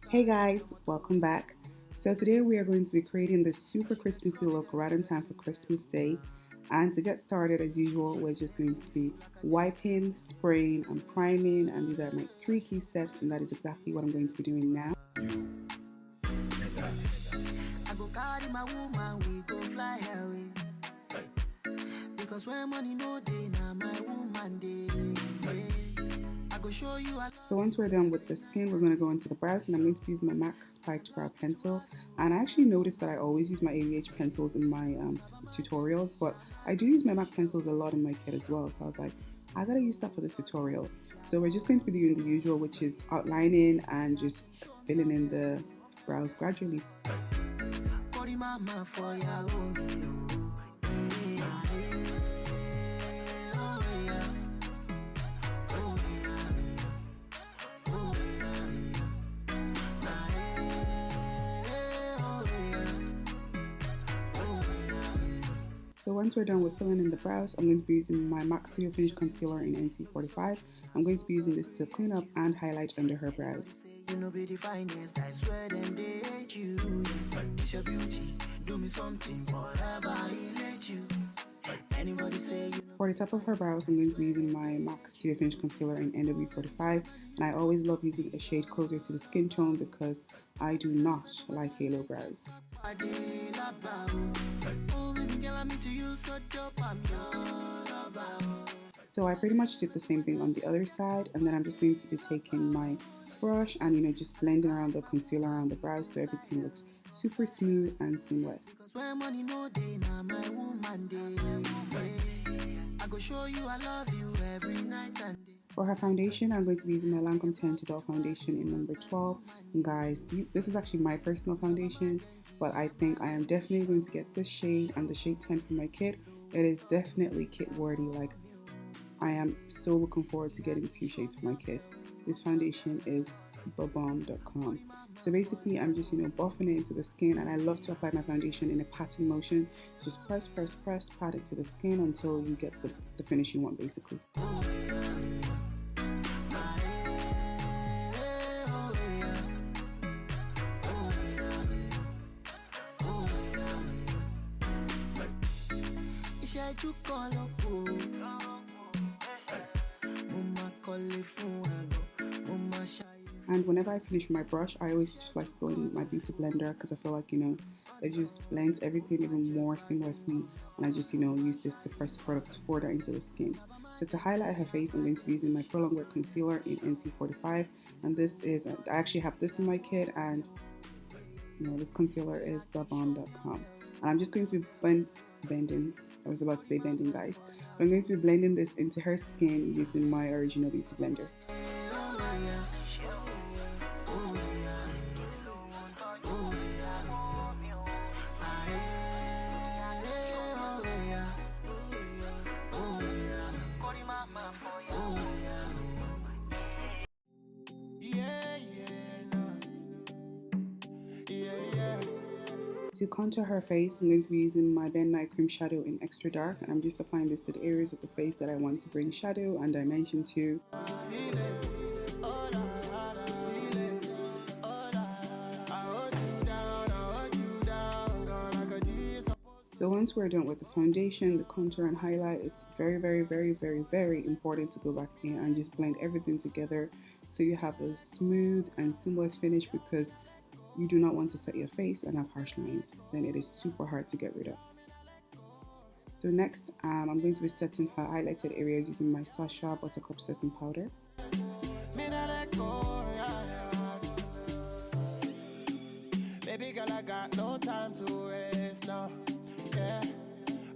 Hey guys, welcome back. So today we are going to be creating this super Christmassy look right in time for Christmas Day. And to get started, as usual, we're just going to be wiping, spraying, and priming, and these are my 3 key steps, and that is exactly what I'm going to be doing now. I go carry my woman, we go fly away. Because when money no day, now my woman day. I go show you. So once we're done with the skin, we're going to go into the brows, and I'm going to use my MAC Spiked Brow Pencil. And I actually noticed that I always use my AVH pencils in my tutorials, but I do use my MAC pencils a lot in my kit as well. So I was like, I gotta use that for this tutorial. So we're just going to be doing the usual, which is outlining and just filling in the brows gradually. So once we're done with filling in the brows, I'm going to be using my MAC Studio Finish Concealer in NC45. I'm going to be using this to clean up and highlight under her brows. For the top of her brows, I'm going to be using my MAC Studio Finish Concealer in NW45. And I always love using a shade closer to the skin tone because I do not like halo brows. So I pretty much did the same thing on the other side, and then I'm just going to be taking my brush and just blending around the concealer around the brows so everything looks super smooth and seamless. For her foundation, I'm going to be using my Lancôme Teint Idole foundation in number 12. And guys, this is actually my personal foundation, but I think I am definitely going to get this shade and the shade 10 from my kit. It is definitely kit worthy. Like, I am so looking forward to getting 2 shades for my kit. This foundation is thebomb.com. So basically, I'm just buffing it into the skin, and I love to apply my foundation in a patting motion. Just press, pat it to the skin until you get the finish you want, basically. And whenever I finish my brush, I always just like to go in with my beauty blender because I feel like, it just blends everything even more seamlessly. And I just, use this to press the product further into the skin. So to highlight her face, I'm going to be using my Prolong Concealer in NC45. And this is, I actually have this in my kit, and this concealer is thebomb.com. And I'm just going to be blending, I was about to say bending, guys. But I'm going to be blending this into her skin using my original beauty blender. To contour her face, I'm going to be using my Nye Cream shadow in extra dark, and I'm just applying this to the areas of the face that I want to bring shadow and dimension to. So once we're done with the foundation, the contour and highlight, it's very, very, very, very, very important to go back in and just blend everything together so you have a smooth and seamless finish, because you do not want to set your face and have harsh lines. Then it is super hard to get rid of. So next, I'm going to be setting her highlighted areas using my Sacha Buttercup setting powder. Baby girl, I got no time to waste now. Yeah,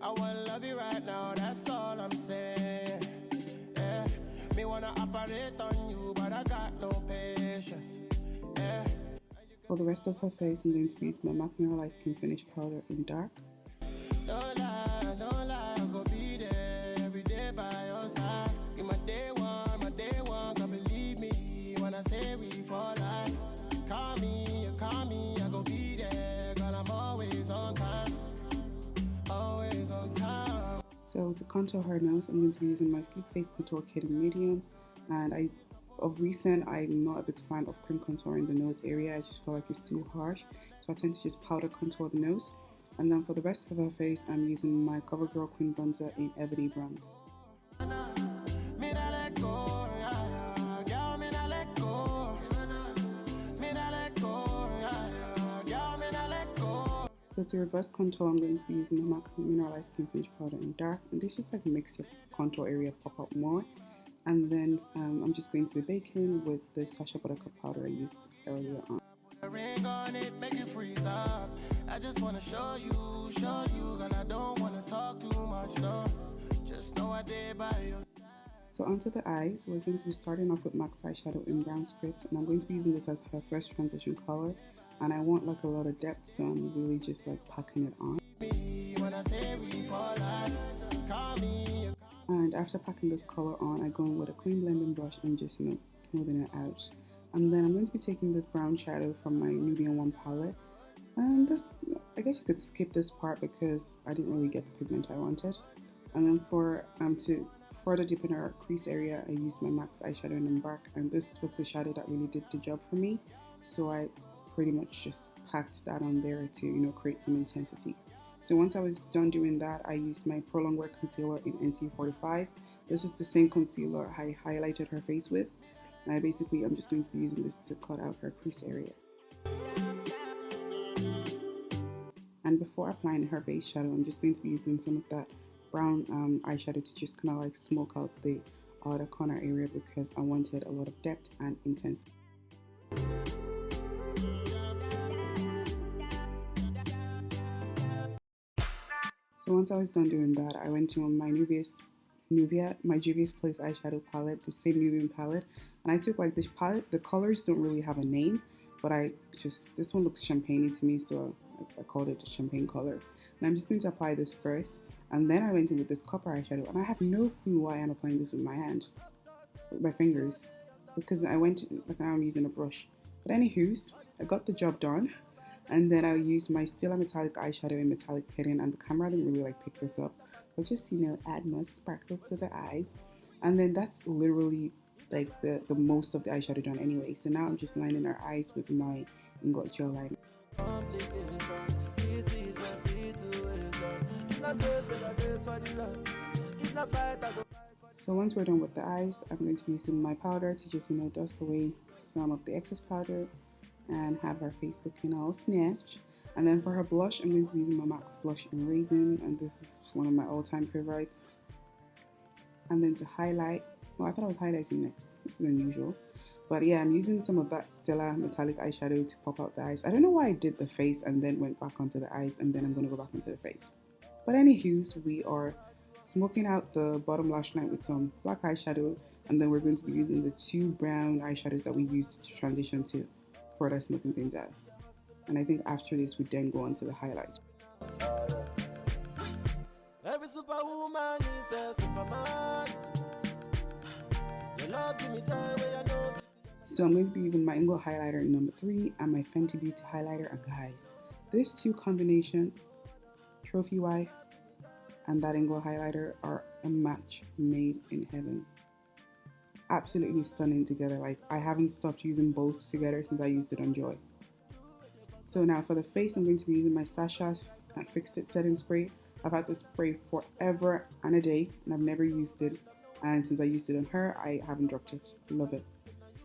I wanna love you right now, that's all I'm saying. Yeah, me wanna operate on you, but I got no patience. Yeah. For the rest of her face, I'm going to use my MAC Miniralise Skin Finish Powder in dark. No lie, go be there every day by your side. You're my day one, can't believe me when I say we for life. Call me, I go be there, girl, I'm always on time. So to contour her nose, I'm going to be using my Sleek Face Contour Kit in medium, and of recent, I'm not a big fan of cream contour in the nose area. I just feel like it's too harsh, so I tend to just powder contour the nose. And then for the rest of her face, I'm using my Covergirl Queen bronzer in Ebony bronze. So to reverse contour, I'm going to be using the MAC Miniralise Skin Finish Powder in dark, and this just like makes your contour area pop out more. And then I'm just going to be baking with the Sacha buttercup powder I used earlier on. I just wanna show you, girl, I don't wanna talk too much, no. Just know I did by your side. So onto the eyes, we're going to be starting off with MAC's eyeshadow in brown script, and I'm going to be using this as her first transition color, and I want like a lot of depth, so I'm really just like packing it on. And after packing this color on, I go in with a clean blending brush and just, you know, smoothing it out. And then I'm going to be taking this brown shadow from my Nubian 1 palette, and this, I guess you could skip this part because I didn't really get the pigment I wanted. And then for to further deepen our crease area, I used my MAC's eyeshadow in Embark, and this was the shadow that really did the job for me. So I pretty much just packed that on there to, you know, create some intensity. So once I was done doing that, I used my Prolong Wear Concealer in NC45. This is the same concealer I highlighted her face with. And I'm just going to be using this to cut out her crease area. And before applying her base shadow, I'm just going to be using some of that brown eyeshadow to just kind of like smoke out the outer corner area because I wanted a lot of depth and intensity. So once I was done doing that, I went to my Juvia's Place eyeshadow palette, the same Nubian palette, and I took like this palette. The colors don't really have a name, but this one looks champagne-y to me, so I called it a champagne color. And I'm just going to apply this first, and then I went in with this copper eyeshadow, and I have no clue why I'm applying this with my hand, with my fingers, because now I'm using a brush. But anywho's, I got the job done. And then I used my Stila metallic eyeshadow in metallic pitting, and the camera didn't really like pick this up, but just, you know, add more sparkles to the eyes. And then that's literally like the most of the eyeshadow done anyway. So now I'm just lining our eyes with my Inglot gel liner. So once we're done with the eyes, I'm going to be using my powder to just, you know, dust away some of the excess powder and have her face looking all snatched. And then for her blush, I'm going to be using my MAC's blush in Raizin, and this is one of my all-time favorites. And then to highlight, well, I thought I was highlighting next. This is unusual. But yeah, I'm using some of that Stila metallic eyeshadow to pop out the eyes. I don't know why I did the face and then went back onto the eyes, and then I'm going to go back onto the face. But anywho's, we are smoking out the bottom lash line with some black eyeshadow, and then we're going to be using the 2 brown eyeshadows that we used to transition to further smoothing things out. And I think after this we then go on to the highlight. Every superwoman is a superman. Your love give me joy where I know. So I'm going to be using my Inglot highlighter in number 3 and my Fenty Beauty highlighter. And guys, this 2 combination, Trophy Wife and that Inglot highlighter, are a match made in heaven. Absolutely stunning together. Like, I haven't stopped using both together since I used it on Joy. So now for the face, I'm going to be using my Sacha Fix It setting spray. I've had this spray forever and a day, and I've never used it, and since I used it on her, I haven't dropped it. Love it.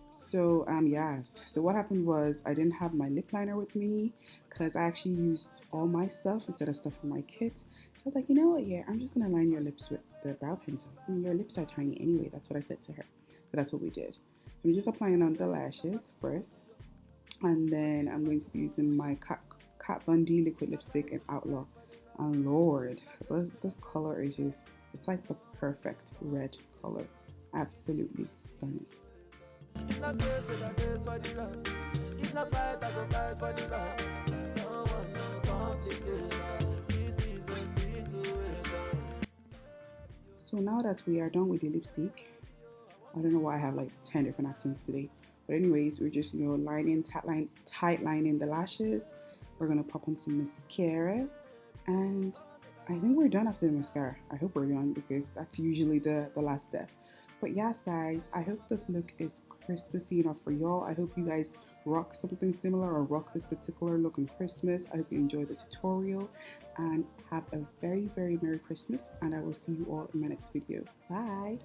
So yes, so what happened was I didn't have my lip liner with me because I actually used all my stuff instead of stuff from my kit. So I was like, you know what, yeah, I'm just gonna line your lips with the brow pencil. I mean, your lips are tiny anyway. That's what I said to her. So that's what we did. So I'm just applying on the lashes first, and then I'm going to be using my Kat Von D liquid lipstick in Outlaw. And Lord, this color is just, it's like the perfect red color. Absolutely stunning. So now that we are done with the lipstick, I don't know why I have like 10 different accents today. But anyways, we're just, you know, tight lining the lashes. We're going to pop on some mascara. And I think we're done after the mascara. I hope we're done because that's usually the last step. But yes, guys, I hope this look is Christmassy enough for y'all. I hope you guys rock something similar or rock this particular look on Christmas. I hope you enjoy the tutorial and have a very, very Merry Christmas. And I will see you all in my next video. Bye.